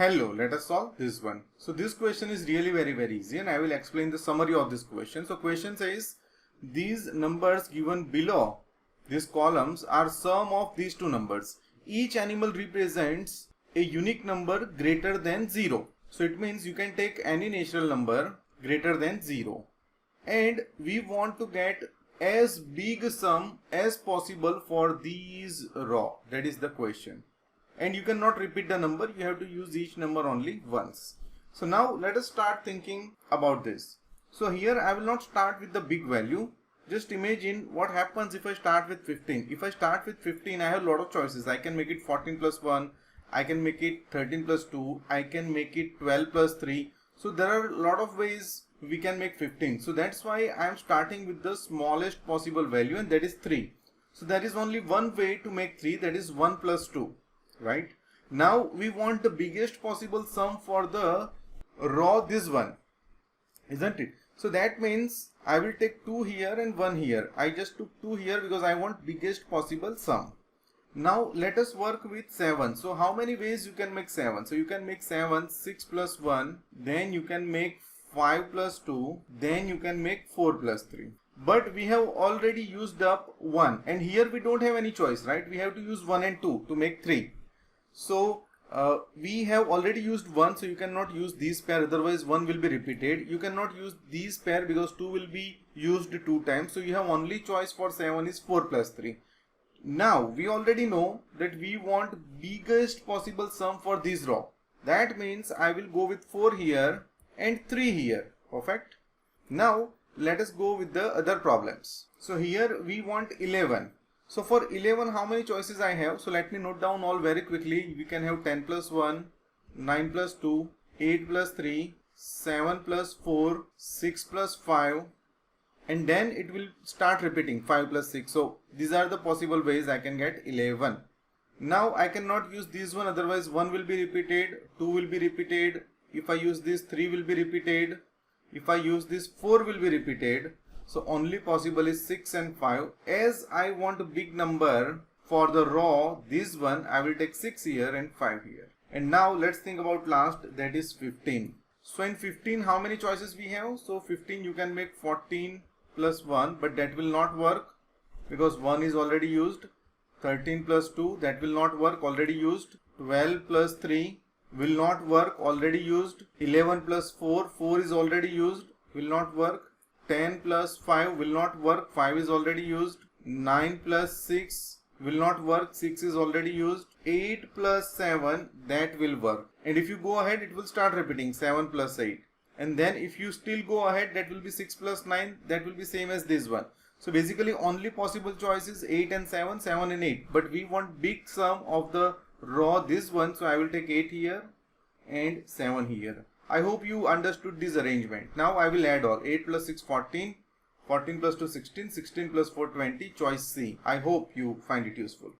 Hello, let us solve this one. So this question is really very easy and I will explain the summary of this question. So question says these numbers given below these columns are sum of these two numbers. Each animal represents a unique number greater than 0. So it means you can take any natural number greater than 0. And we want to get as big a sum as possible for these raw. That is the question. And you cannot repeat the number, you have to use each number only once. So now let us start thinking about this. So here I will not start with the big value. Just imagine what happens if I start with 15. If I start with 15, I have a lot of choices. I can make it 14 plus 1, I can make it 13 plus 2, I can make it 12 plus 3. So there are a lot of ways we can make 15. So that's why I am starting with the smallest possible value, and that is 3. So there is only one way to make 3, that is 1 plus 2. Right? Now we want the biggest possible sum for the raw this one, isn't it? So that means I will take 2 here and 1 here. I just took 2 here because I want biggest possible sum. Now let us work with 7. So how many ways you can make 7? So you can make 7, 6 plus 1, then you can make 5 plus 2, then you can make 4 plus 3. But we have already used up 1, and here we don't have any choice, right? We have to use 1 and 2 to make 3. So we have already used 1, so you cannot use these pair, otherwise 1 will be repeated. You cannot use these pair because 2 will be used 2 times. So you have only choice for 7 is 4 plus 3. Now we already know that we want biggest possible sum for this raw. That means I will go with 4 here and 3 here. Perfect. Now let us go with the other problems. So here we want 11. So for 11, how many choices I have? So let me note down all very quickly. We can have 10 plus 1, 9 plus 2, 8 plus 3, 7 plus 4, 6 plus 5, and then it will start repeating 5 plus 6. So these are the possible ways I can get 11. Now I cannot use this one, otherwise 1 will be repeated, 2 will be repeated. If I use this, 3 will be repeated. If I use this, 4 will be repeated. So only possible is 6 and 5. As I want a big number for the raw, this one, I will take 6 here and 5 here. And now let's think about last, that is 15. So in 15, how many choices we have? So 15 you can make 14 plus 1, but that will not work because 1 is already used. 13 plus 2, that will not work, already used. 12 plus 3 will not work, already used. 11 plus 4, 4 is already used, will not work. 10 plus 5 will not work, 5 is already used. 9 plus 6 will not work, 6 is already used. 8 plus 7, that will work. And if you go ahead, it will start repeating 7 plus 8. And then if you still go ahead, that will be 6 plus 9, that will be same as this one. So basically only possible choice is 8 and 7, 7 and 8. But we want big sum of the raw this one, so I will take 8 here and 7 here. I hope you understood this arrangement. Now I will add all. 8 plus 6, 14. 14 plus 2, 16. 16 plus 4, 20. Choice C. I hope you find it useful.